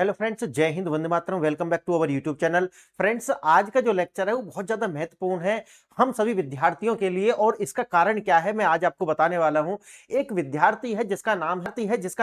Hello friends, जय हिंद, वंदे मातरम। Welcome back to our YouTube channel. Friends, आज का जो लेक्चर है वो बहुत ज्यादा महत्वपूर्ण है हम सभी विद्यार्थियों के लिए, और इसका कारण क्या है मैं आज आपको बताने वाला हूं। एक विद्यार्थी है जिसका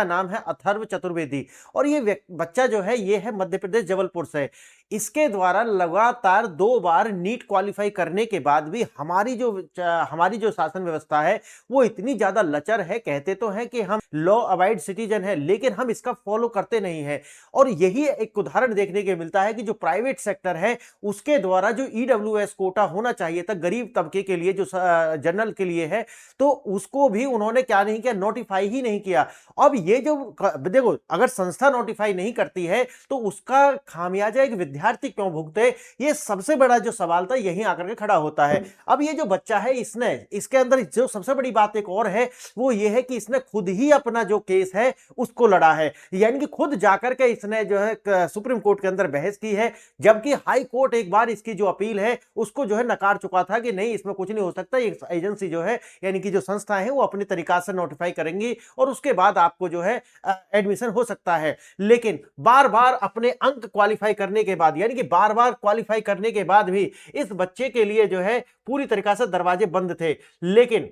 नाम है अथर्व चतुर्वेदी, और ये बच्चा जो है ये है मध्य प्रदेश जबलपुर से। इसके द्वारा लगातार 2 बार नीट क्वालिफाई करने के बाद भी हमारी जो शासन व्यवस्था है वो इतनी ज्यादा लचर है। कहते तो हैं कि हम लॉ अबाइड सिटीजन है, लेकिन हम इसका फॉलो करते नहीं है। और यही एक उदाहरण देखने के मिलता है कि जो प्राइवेट सेक्टर है उसके द्वारा जो ईडब्ल्यूएस कोटा होना चाहिए था गरीब तबके के लिए, जो जनरल के लिए है, तो उसको भी उन्होंने क्या नहीं किया, नोटिफाई ही नहीं किया। अब ये जो देखो, अगर संस्था नोटिफाई नहीं करती है तो उसका खामियाजा एक विद्यार्थी क्यों भुगते, ये सबसे बड़ा जो सवाल था यहीं आकर के खड़ा होता है। अब ये जो बच्चा है इसके अंदर जो सबसे बड़ी बात एक और है, वो ये है कि इसने खुद ही अपना जो केस है उसको लड़ा है, यानी कि खुद जाकर के इसने जो है सुप्रीम कोर्ट के अंदर बहस की है। जबकि हाई कोर्ट एक बार इसकी जो अपील है उसको जो है नकार चुका था कि नहीं, इसमें कुछ नहीं हो सकता, एक एजेंसी जो है यानी कि जो संस्था है वो अपने तरीका से नोटिफाई करेंगी और उसके बाद आपको जो है एडमिशन हो सकता है। लेकिन बार बार अपने अंक क्वालिफाई करने के बाद, यानी कि बार बार क्वालिफाई करने के बाद भी इस बच्चे के लिए जो है पूरी तरीका से दरवाजे बंद थे। लेकिन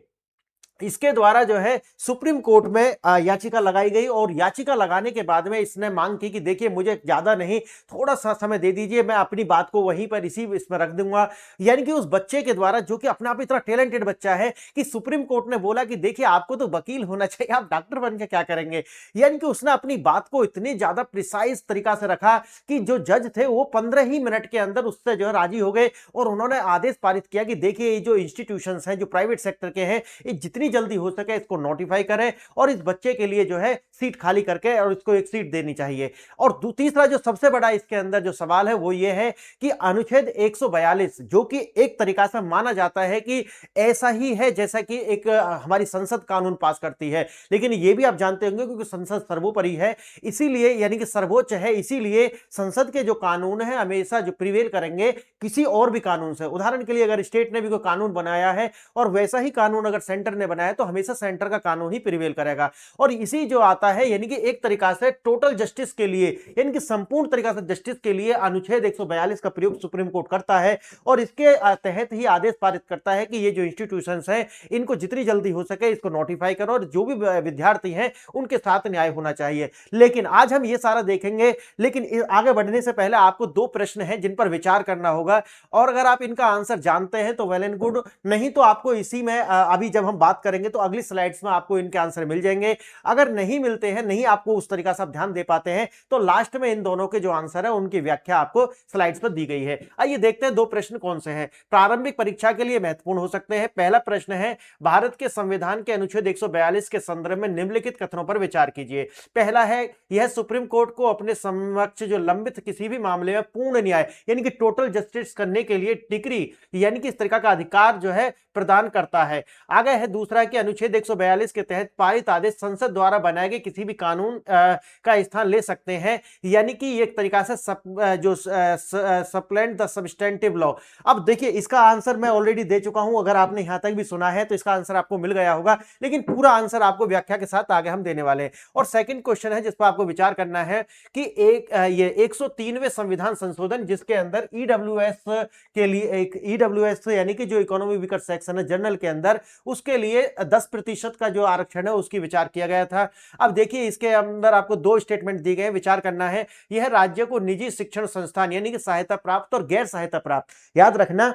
इसके द्वारा जो है सुप्रीम कोर्ट में याचिका लगाई गई, और याचिका लगाने के बाद में इसने मांग की कि देखिए मुझे ज्यादा नहीं, थोड़ा सा समय दे दीजिए, मैं अपनी बात को वहीं पर इसमें रख दूंगा। यानी कि उस बच्चे के द्वारा, जो कि अपने आप इतना टैलेंटेड बच्चा है, कि सुप्रीम कोर्ट ने बोला कि देखिए आपको तो वकील होना चाहिए, आप डॉक्टर बन के क्या करेंगे। यानी कि उसने अपनी बात को इतनी ज्यादा प्रिसाइज तरीका से रखा कि जो जज थे वो 15 ही मिनट के अंदर उससे जो है राजी हो गए, और उन्होंने आदेश पारित किया कि देखिए ये जो इंस्टीट्यूशन है जो प्राइवेट सेक्टर के हैं, ये जितनी जल्दी हो सके इसको नोटिफाई करें और इस बच्चे के लिए जो है सीट खाली करके और इसको एक सीट देनी चाहिए। और तीसरा जो सबसे बड़ा इसके अंदर जो सवाल है वो ये है कि अनुच्छेद 142, जो कि एक तरीका से माना जाता है कि ऐसा ही है जैसा कि एक हमारी संसद कानून पास करती है, लेकिन ये भी आप जानते होंगे क्योंकि संसद सर्वोपरि है, इसीलिए यानी कि सर्वोच्च है, इसीलिए संसद के जो कानून है हमेशा जो प्रिवेल करेंगे किसी और भी कानून से। उदाहरण के लिए अगर स्टेट ने भी कोई कानून बनाया है और वैसा ही कानून अगर सेंटर ने बनाया तो हमेशा सेंटर का कानून ही प्रिवेल करेगा। और इसी जो आता है यानी कि एक तरीका से टोटल जस्टिस के लिए, यानी कि संपूर्ण तरीका से जस्टिस के लिए अनुच्छेद 142 का प्रयोग सुप्रीम कोर्ट करता है, और इसके तहत ही आदेश पारित करता है कि ये जो इंस्टीट्यूशंस हैं इनको जितनी जल्दी हो सके इसको नोटिफाई करो, और जो भी विद्यार्थी हैं उनके साथ न्याय होना चाहिए। लेकिन आज हम ये सारा देखेंगे, लेकिन आगे बढ़ने से पहले आपको 2 प्रश्न हैं जिन पर विचार करना होगा, और अगर आप इनका आंसर जानते हैं तो वेल एंड गुड, नहीं तो आपको इसी में अभी जब हम बात करेंगे तो अगली स्लाइड्स में आपको इनके आंसर मिल जाएंगे। अगर नहीं मिलते हैं, नहीं आपको उस तरीका से आप ध्यान दे पाते हैं, तो लास्ट में इन दोनों के जो आंसर है उनकी व्याख्या आपको स्लाइड्स पर दी गई है। आइए देखते हैं 2 प्रश्न कौन से हैं, प्रारंभिक परीक्षा के लिए महत्वपूर्ण हो सकते हैं। पहला प्रश्न है, भारत के संविधान के अनुच्छेद 142 के संदर्भ में निम्नलिखित कथनों पर विचार कीजिए। पहला है, यह सुप्रीम कोर्ट को अपने समक्ष जो लंबित किसी भी मामले में पूर्ण न्याय यानी कि टोटल जस्टिस करने के लिए डिग्री यानी कि इस तरह का अधिकार जो है प्रदान करता है। आगे है दूसरा कि अनुच्छेद 142 के तहत पारित आदेश संसद द्वारा बनाए गए किसी भी कानून का स्थान ले सकते हैं, यानी कि एक तरीका से सप्लेंट द सब्सटेंटिव लॉ। अब देखिए इसका आंसर मैं ऑलरेडी दे चुका हूं, अगर आपने यहां तक भी सुना है तो इसका आंसर आपको मिल गया होगा, लेकिन पूरा आंसर आपको व्याख्या के साथ आगे हम देने वाले हैं। और सेकंड क्वेश्चन है जिस पर आपको विचार करना है कि ये 103वें संविधान संशोधन, जिसके अंदर ईडब्ल्यूएस के लिए एक ईडब्ल्यूएस यानी कि जो इकोनॉमी वीकर सेक्शन है जनरल के अंदर, उसके लिए 10% का जो आरक्षण है उसकी विचार किया गया था। अब देखिए इसके अंदर आपको 2 स्टेटमेंट दिए गए, विचार करना है। यह राज्य को निजी शिक्षण संस्थान यानी कि सहायता प्राप्त और गैर सहायता प्राप्त, याद रखना,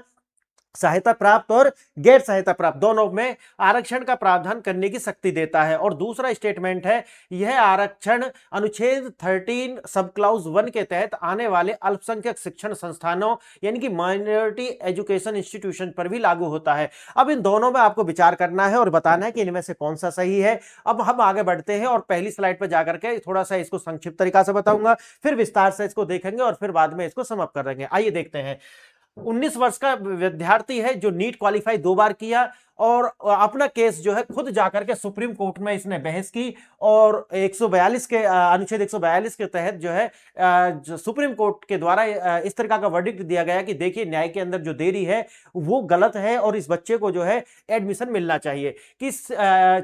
सहायता प्राप्त और गैर सहायता प्राप्त दोनों में आरक्षण का प्रावधान करने की शक्ति देता है। और दूसरा स्टेटमेंट है, यह आरक्षण अनुच्छेद 13 सब क्लाउज 1 के तहत आने वाले अल्पसंख्यक शिक्षण संस्थानों यानी कि माइनॉरिटी एजुकेशन इंस्टीट्यूशन पर भी लागू होता है। अब इन दोनों में आपको विचार करना है और बताना है कि इनमें से कौन सा सही है। अब हम आगे बढ़ते हैं और पहली स्लाइड पर जाकर के थोड़ा सा इसको संक्षिप्त तरीका से बताऊंगा, फिर विस्तार से इसको देखेंगे और फिर बाद में इसको समाप्त कर देंगे। आइए देखते हैं। 19 वर्ष का विद्यार्थी है जो नीट क्वालिफाई 2 बार किया और अपना केस जो है खुद जाकर के सुप्रीम कोर्ट में इसने बहस की और 142 के अनुच्छेद 142 के तहत जो है जो सुप्रीम कोर्ट के द्वारा इस तरह का वर्डिक्ट दिया गया कि देखिए न्याय के अंदर जो देरी है वो गलत है और इस बच्चे को जो है एडमिशन मिलना चाहिए। कि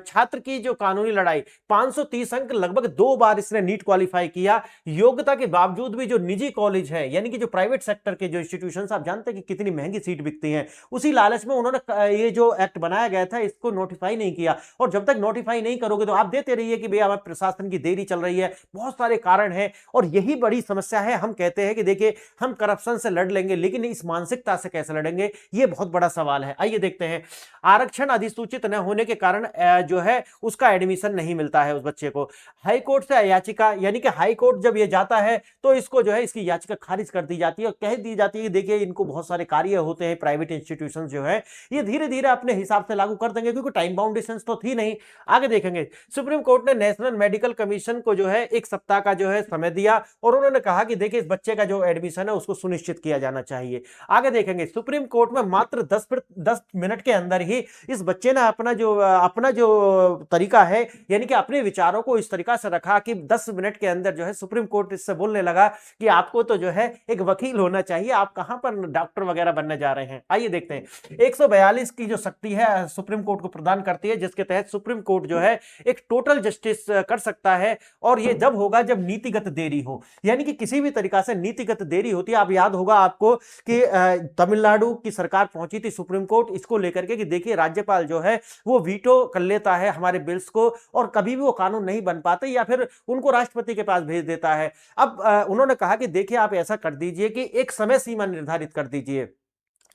छात्र की जो कानूनी लड़ाई 530 अंक लगभग 2 बार इसने नीट क्वालिफाई किया, योग्यता के बावजूद भी जो निजी कॉलेज है यानी कि जो प्राइवेट सेक्टर के जो इंस्टीट्यूशंस, आप जानते हैं कि कितनी महंगी सीट बिकती हैं, उसी लालच में उन्होंने ये जो एक्ट बनाया गया था इसको नोटिफाई नहीं किया। और जब तक नोटिफाई नहीं करोगे तो आप देते रहिए कि भैया हमारे प्रशासन की देरी चल रही है, बहुत सारे कारण हैं और यही बड़ी समस्या है। हम कहते हैं कि देखिए हम करप्शन से लड़ लेंगे, लेकिन इस मानसिकता से कैसे लड़ेंगे, ये बहुत बड़ा सवाल है। आइए देखते हैं। आरक्षण अधिसूचित न होने के कारण जो है उसका एडमिशन नहीं मिलता है उस बच्चे को। हाई कोर्ट से याचिका, यानी कि हाई कोर्ट जब ये जाता है तो इसको जो है इसकी याचिका खारिज कर दी जाती है और कह दी जाती है कि देखिए इनको बहुत सारे कार्य होते हैं, प्राइवेट इंस्टीट्यूशंस जो है ये धीरे धीरे अपने हिसाब से लागू कर देंगे, क्योंकि टाइम बाउंडेशंस तो थी नहीं। आगे देखेंगे। सुप्रीम कोर्ट ने नेशनल मेडिकल कमीशन को जो है 1 सप्ताह का जो है समय दिया और उन्होंने कहा कि देखिए इस बच्चे का जो एडमिशन है उसको सुनिश्चित किया जाना चाहिए। आगे देखेंगे। सुप्रीम कोर्ट में मात्र 10 मिनट के अंदर ही इस बच्चे ने अपना जो तरीका है यानी कि अपने विचारों को इस तरीका से रखा कि 10 मिनट के अंदर जो है सुप्रीम कोर्ट इससे बोलने लगा कि आपको तो जो है एक वकील होना चाहिए, आप कहां पर डॉक्टर वगैरह बनने जा रहे हैं। आइए देखते हैं। 142 की जो शक्ति है सुप्रीम कोर्ट को प्रदान करती है, जिसके तहत सुप्रीम कोर्ट जो है एक टोटल जस्टिस कर सकता है और यह जब होगा जब नीतिगत देरी हो, यानी कि किसी भी तरीका से नीतिगत देरी होती है। आप याद होगा आपको कि तमिलनाडु की सरकार पहुंची थी सुप्रीम कोर्ट इसको लेकर के कि देखिए राज्यपाल जो है वो वीटो कर लेता है हमारे बिल्स को और कभी भी वो कानून नहीं बन पाते या फिर उनको राष्ट्रपति के पास भेज देता है। अब उन्होंने कहा कि देखिए आप ऐसा कर दीजिए कि एक समय सीमा निर्धारित कर दीजिए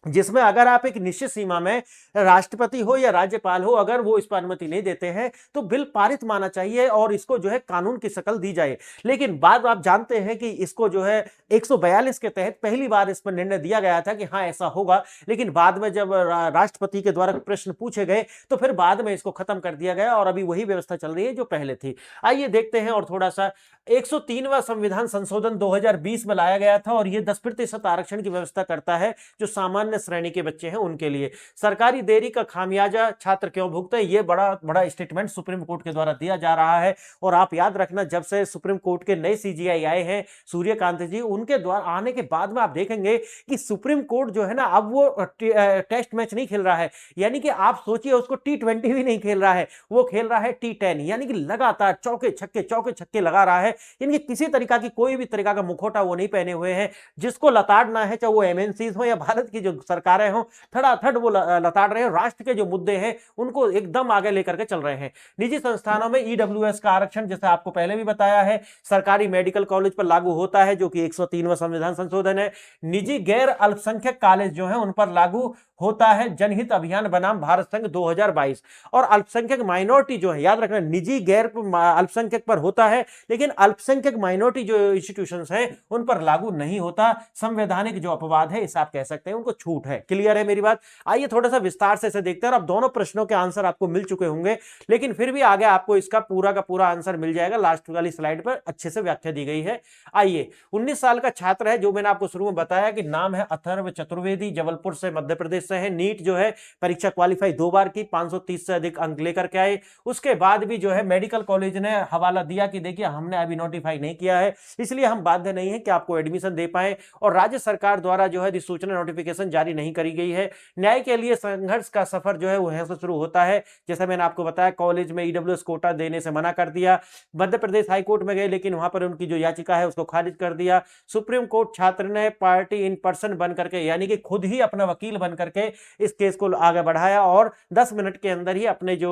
जिसमें अगर आप एक निश्चित सीमा में राष्ट्रपति हो या राज्यपाल हो अगर वो इस पर अनुमति नहीं देते हैं तो बिल पारित माना चाहिए और इसको जो है कानून की शक्ल दी जाए। लेकिन बाद आप जानते हैं कि इसको जो है 142 के तहत पहली बार इस पर निर्णय दिया गया था कि हाँ ऐसा होगा, लेकिन बाद में जब राष्ट्रपति के द्वारा प्रश्न पूछे गए तो फिर बाद में इसको खत्म कर दिया गया और अभी वही व्यवस्था चल रही है जो पहले थी। आइए देखते हैं। और थोड़ा सा 103वां संविधान संशोधन 2020 में लाया गया था और यह 10% आरक्षण की व्यवस्था करता है जो सामान्य श्रेणी के बच्चे हैं उनके लिए। सरकारी देरी का खामियाजा छात्र क्यों भुगते हैं, यह बड़ा स्टेटमेंट सुप्रीम कोर्ट के द्वारा दिया जा रहा है। और आप याद रखना जब से सुप्रीम कोर्ट के नए सीजीआई आए हैं सूर्यकांत जी, उनके द्वारा आने के बाद में आप देखेंगे कि सुप्रीम कोर्ट जो है ना अब वो टेस्ट मैच नहीं खेल रहा है, यानी कि आप सोचिए उसको T20 भी नहीं खेल रहा है, वो खेल रहा है T10, यानी कि लगातार चौके छक्के लगा रहा है। यानी कि किसी तरीका की कोई भी तरीका का मुखौटा वो नहीं पहने हुए हैं। जिसको लताड़ना है चाहे वो एमएनसीज हो या भारत की जो सरकारें हो, थड़ाथड़ वो लताड़ रहे हैं। राष्ट्र के जो मुद्दे हैं उनको एकदम आगे लेकर के चल रहे हैं। निजी संस्थानों में ईडब्ल्यूएस का आरक्षण जैसे आपको पहले भी बताया है सरकारी मेडिकल कॉलेज पर लागू होता है जो कि 103वां संविधान संशोधन है। निजी गैर अल्पसंख्यक कॉलेज जो है उन पर लागू होता है जनहित अभियान बनाम भारत संघ 2022। और अल्पसंख्यक माइनॉरिटी जो है याद रखना निजी गैर अल्पसंख्यक पर होता है लेकिन अल्पसंख्यक माइनॉरिटी जो इंस्टीट्यूशंस हैं उन पर लागू नहीं होता। संवैधानिक जो अपवाद है इसे आप कह सकते हैं उनको छूट है। क्लियर है मेरी बात। आइए थोड़ा सा विस्तार से इसे देखते हैं। अब दोनों प्रश्नों के आंसर आपको मिल चुके होंगे लेकिन फिर भी आगे आपको इसका पूरा का पूरा आंसर मिल जाएगा। लास्ट वाली स्लाइड पर अच्छे से व्याख्या दी गई है। आइए 19 साल का छात्र है जो मैंने आपको शुरू में बताया कि नाम है अथर्व चतुर्वेदी, जबलपुर से मध्य प्रदेश से है। नीट जो है परीक्षा क्वालिफाई 2 बार की, 530 से अधिक अंक लेकर के आए। उसके बाद भी जो है मेडिकल कॉलेज ने हवाला दिया कि देखिए हमने अभी नोटिफाई नहीं किया है इसलिए हम बाध्य नहीं है कि आपको एडमिशन दे पाए और राज्य सरकार द्वारा जो है अधिसूचना नोटिफिकेशन जारी नहीं करी गई है। न्याय के लिए संघर्ष का सफर जो है वहां से शुरू होता है। जैसा मैंने आपको बताया कॉलेज में ईडब्ल्यूएस कोटा देने से मना कर दिया। मध्य प्रदेश हाईकोर्ट में गए लेकिन वहां पर उनकी जो याचिका है उसको खारिज कर दिया। सुप्रीम कोर्ट छात्र ने पार्टी इन पर्सन बन करके यानी कि खुद ही अपना वकील बन करके इस केस को आगे बढ़ाया और 10 मिनट के अंदर ही अपने जो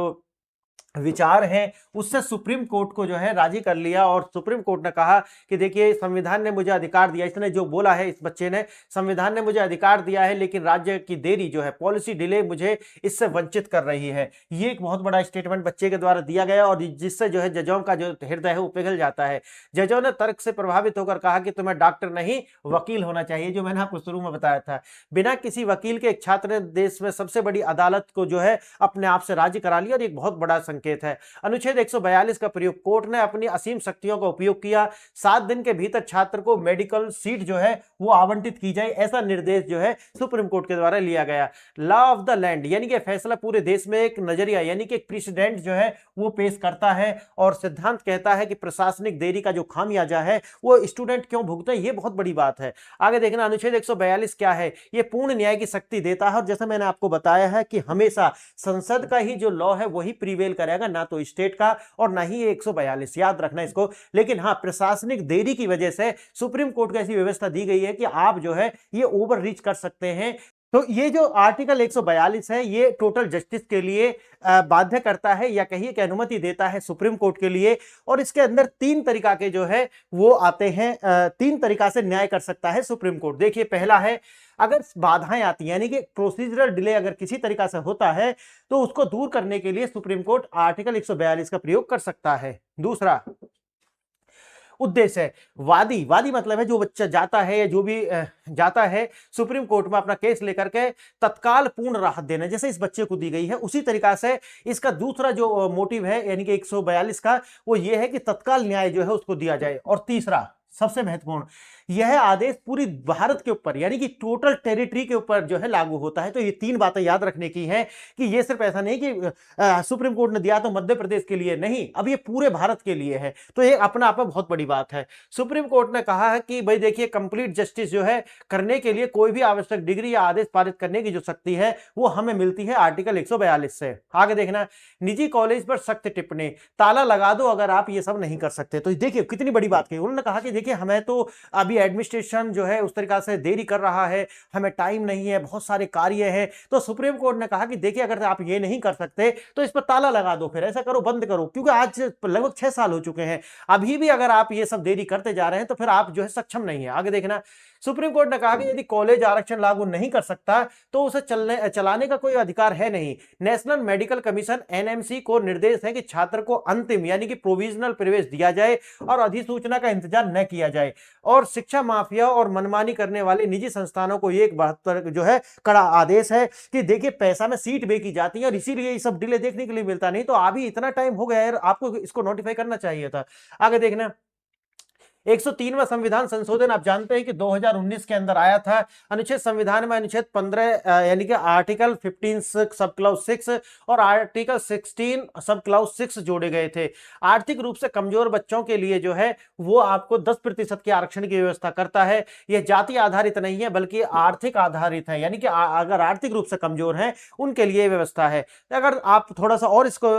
विचार हैं उससे सुप्रीम कोर्ट को जो है राजी कर लिया। और सुप्रीम कोर्ट ने कहा कि देखिए संविधान ने मुझे अधिकार दिया, इसने जो बोला है इस बच्चे ने, संविधान ने मुझे अधिकार दिया है लेकिन राज्य की देरी जो है पॉलिसी डिले मुझे इससे वंचित कर रही है। ये एक बहुत बड़ा स्टेटमेंट बच्चे के द्वारा दिया गया और जिससे जो है जजों का जो हृदय है वो पिघल जाता है। जजों ने तर्क से प्रभावित होकर कहा कि तुम्हें डॉक्टर नहीं वकील होना चाहिए, जो मैंने आपको शुरू में बताया था। बिना किसी वकील के एक छात्र ने देश में सबसे बड़ी अदालत को जो है अपने आप से राजी करा लिया और एक बहुत बड़ा संकेत है। अनुच्छेद 142 का प्रयोग, कोर्ट ने अपनी असीम शक्तियों का उपयोग किया, 7 दिन के भीतर छात्र को मेडिकल सीट जो है वो आवंटित की जाए, ऐसा निर्देश जो है सुप्रीम कोर्ट के द्वारा लिया गया। लॉ ऑफ द लैंड यानी कि फैसला पूरे देश में एक नजरिया यानी कि एक प्रेसिडेंट जो है वो पेश करता है और सिद्धांत कहता है कि प्रशासनिक देरी का जो खामियाजा है वो स्टूडेंट क्यों भुगते हैं, ये बहुत बड़ी बात है। आगे देखना, अनुच्छेद 142 क्या है, ये पूर्ण न्याय की शक्ति देता है और जैसा मैंने आपको बताया है कि हमेशा संसद का ही जो लॉ है वही प्रीवेल करेगा, ना तो स्टेट का और ना ही 142, याद रखना इसको। लेकिन हाँ, प्रशासनिक देरी की वजह से सुप्रीम कोर्ट को ऐसी व्यवस्था दी गई है कि आप जो है ये ओवर रीच कर सकते हैं। तो ये जो आर्टिकल 142 है ये टोटल जस्टिस के लिए बाध्य करता है या कहिए कि अनुमति देता है सुप्रीम कोर्ट के लिए। और इसके अंदर 3 तरीका के जो है वो आते हैं, 3 तरीका से न्याय कर सकता है सुप्रीम कोर्ट। देखिए, पहला है, अगर बाधाएं आती हैं यानी कि प्रोसीजरल डिले अगर किसी तरीका से होता है तो उसको दूर करने के लिए सुप्रीम कोर्ट आर्टिकल 142 का प्रयोग कर सकता है। दूसरा उद्देश्य है, वादी, वादी मतलब है जो बच्चा जाता है या जो भी जाता है सुप्रीम कोर्ट में अपना केस लेकर के तत्काल पूर्ण राहत देना, जैसे इस बच्चे को दी गई है उसी तरीका से इसका दूसरा जो मोटिव है यानी कि 142 का वो ये है कि तत्काल न्याय जो है उसको दिया जाए। और तीसरा सबसे महत्वपूर्ण, यह आदेश पूरी भारत के ऊपर यानी कि टोटल टेरिटरी के ऊपर जो है लागू होता है। तो ये 3 बातें याद रखने की हैं कि ये सिर्फ ऐसा नहीं कि सुप्रीम कोर्ट ने दिया तो मध्य प्रदेश के लिए नहीं, अब ये पूरे भारत के लिए है। तो ये अपना आप में बहुत बड़ी बात है। सुप्रीम कोर्ट ने कहा है कि भाई देखिए, कंप्लीट जस्टिस जो है करने के लिए कोई भी आवश्यक डिग्री या आदेश पारित करने की जो शक्ति है वो हमें मिलती है आर्टिकल 142 से। आगे देखना, निजी कॉलेज पर सख्त टिप्पणी, ताला लगा दो अगर आप ये सब नहीं कर सकते। तो देखिए कितनी बड़ी बात कही उन्होंने, कहा कि देखिए हमें तो अभी एडमिनिस्ट्रेशन जो है उस तरीका से देरी कर रहा है, हमें टाइम नहीं है, बहुत सारे कार्य हैं। तो सुप्रीम कोर्ट ने कहा कि देखिए अगर आप ये नहीं कर सकते तो इस पर ताला लगा दो, फिर ऐसा करो, बंद करो, क्योंकि आज लगभग 6 साल हो चुके हैं, अभी भी अगर आप ये सब देरी करते जा रहे हैं तो फिर आप जो है सक्षम नहीं है। आगे देखना, सुप्रीम कोर्ट ने कहा कि यदि कॉलेज आरक्षण लागू नहीं कर सकता तो उसे चलाने का कोई अधिकार है नहीं। नेशनल मेडिकल कमीशन एनएमसी को निर्देश है कि छात्र को अंतिम यानी कि प्रोविजनल प्रवेश दिया जाए और अधिसूचना का इंतजार न किया जाए। और शिक्षा माफिया और मनमानी करने वाले निजी संस्थानों को एक 72 जो है कड़ा आदेश है कि देखिए पैसा में सीट बेची जाती है और इसीलिए ये सब डिले देखने के लिए मिलता नहीं। तो अभी इतना टाइम हो गया है, आपको इसको नोटिफाई करना चाहिए था। आगे देखना, 103वां संविधान संशोधन आप जानते हैं कि 2019 के अंदर आया था। अनुच्छेद संविधान में अनुच्छेद 15 यानी कि आर्टिकल 15 सब क्लाउज 6 और आर्टिकल 16 सब क्लाउज 6 जोड़े गए थे। आर्थिक रूप से कमजोर बच्चों के लिए जो है वो आपको 10% के आरक्षण की व्यवस्था करता है। यह जाति आधारित नहीं है बल्कि आर्थिक आधारित है, यानी कि अगर आर्थिक रूप से कमजोर हैं उनके लिए व्यवस्था है। अगर आप थोड़ा सा और इसको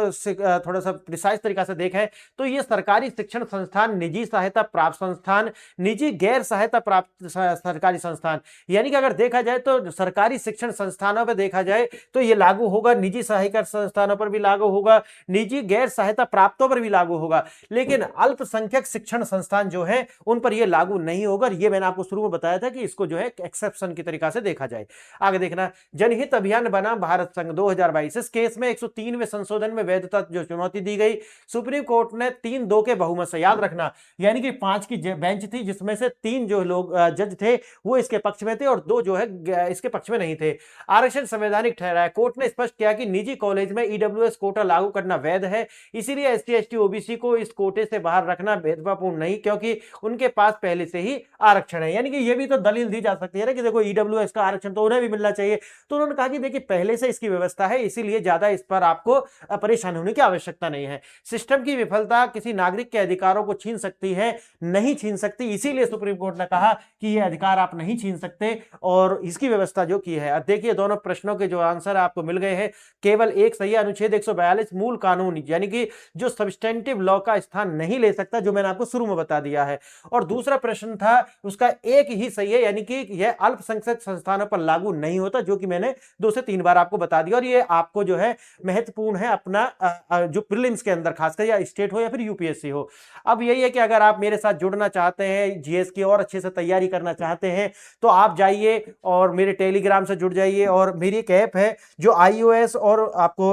थोड़ा सा प्रिसाइज तरीका से देखें तो ये सरकारी शिक्षण संस्थान, निजी सहायता प्राप्त संस्थान, निजी गैर सहायता प्राप्त सरकारी संस्थान, यानी कि अगर देखा जाए तो सरकारी शिक्षण संस्थानों पर देखा जाए तो यह लागू होगा, निजी सहायता संस्थानों पर भी लागू होगा, निजी गैर सहायता प्राप्तों पर भी लागू होगा, लेकिन अल्पसंख्यक शिक्षण संस्थान जो है उन पर यह लागू नहीं होगा। ये मैंने आपको शुरू में बताया था कि इसको जो है एक्सेप्शन की तरीका से देखा जाए। आगे देखना, जनहित अभियान बना भारत संघ 2022, इस केस में 103वें संशोधन में वैधता जो चुनौती दी गई, सुप्रीम कोर्ट ने 3-2 के बहुमत से, याद रखना यानी कि 5 की बेंच थी जिसमें से 3 जो लोग जज थे वो इसके पक्ष में थे और 2 जो है इसके पक्ष में नहीं थे। आरक्षण संवैधानिक ठहराया, कोर्ट ने स्पष्ट किया कि निजी कॉलेज में ईडब्ल्यूएस कोटा लागू करना वैध है, इसीलिए एससी एसटी ओबीसी को इस कोटे से बाहर रखना भेदभावपूर्ण नहीं क्योंकि उनके पास पहले से ही आरक्षण है। यानी कि ये भी तो दलील दी जा सकती है ना कि देखो ईडब्ल्यूएस का आरक्षण तो उन्हें भी मिलना चाहिए। तो उन्होंने कहा कि देखिए पहले से इसकी व्यवस्था है, इसीलिए ज्यादा इस पर आपको परेशान होने की आवश्यकता नहीं है। सिस्टम की विफलता किसी नागरिक के अधिकारों को छीन सकती है, नहीं छीन सकती, इसीलिए सुप्रीम कोर्ट ने कहा कि यह अधिकार आप नहीं छीन सकते और इसकी व्यवस्था जो की है। अब देखिए दोनों प्रश्नों के जो आंसर आपको मिल गए हैं, केवल एक सही है। अनुच्छेद 142 मूल कानून यानी कि जो सब्सटेंटिव लॉ का स्थान नहीं ले सकता, जो मैंने आपको शुरू में बता दिया है। और दूसरा प्रश्न था उसका एक ही सही है, यानी कि यह अल्पसंख्यक संस्थानों पर लागू नहीं होता, जो कि मैंने 2 से 3 बार आपको बता दिया। और ये आपको जो है महत्वपूर्ण है अपना जो प्रीलिम्स के अंदर, खासकर या स्टेट हो या फिर यूपीएससी हो। अब यही है कि अगर आप मेरे साथ जुड़ना चाहते हैं, जीएस की और अच्छे से तैयारी करना चाहते हैं, तो आप जाइए और मेरे टेलीग्राम से जुड़ जाइए। और मेरी एक ऐप है जो iOS और आपको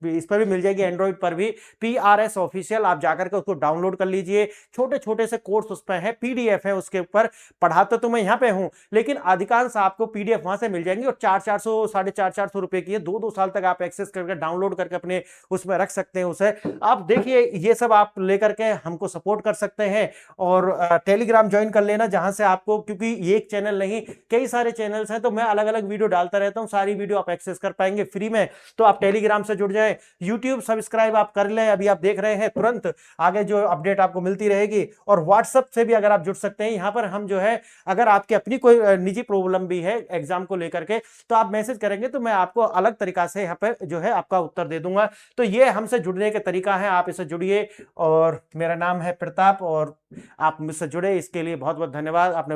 इस पर भी मिल जाएगी, एंड्रॉइड पर भी, PRS ऑफिशियल, आप जाकर के उसको डाउनलोड कर लीजिए। छोटे छोटे से कोर्स उस पर है, PDF है उसके ऊपर। पढ़ाता तो मैं यहाँ पे हूँ, लेकिन अधिकांश आपको PDF वहां से मिल जाएंगे और 400-400 450 रुपए की है। 2-2 साल तक आप एक्सेस करके डाउनलोड करके अपने उसमें रख सकते हैं उसे। आप देखिए, ये सब आप लेकर के हमको सपोर्ट कर सकते हैं। और टेलीग्राम ज्वाइन कर लेना, जहां से आपको, क्योंकि ये एक चैनल नहीं, कई सारे चैनल्स हैं, तो मैं अलग अलग वीडियो डालता रहता हूं, सारी वीडियो आप एक्सेस कर पाएंगे फ्री में। तो आप टेलीग्राम से जुड़ जाएं। यूट्यूब सब्सक्राइब आप कर लें, अभी आप देख रहे हैं, तुरंत आगे जो अपडेट आपको मिलती रहेगी। और व्हाट्सएप से भी अगर आप जुड़ सकते हैं, यहां पर हम जो है, अगर आपकी अपनी कोई निजी प्रॉब्लम भी है एग्जाम को लेकर के, तो आप मैसेज करेंगे तो मैं आपको अलग तरीका से यहाँ पर जो है आपका उत्तर दे दूंगा। तो ये हमसे जुड़ने के तरीका है, आप इससे जुड़िए। और मेरा नाम है प्रताप, और आप मुझसे जुड़े इसके लिए बहुत बहुत धन्यवाद। आपने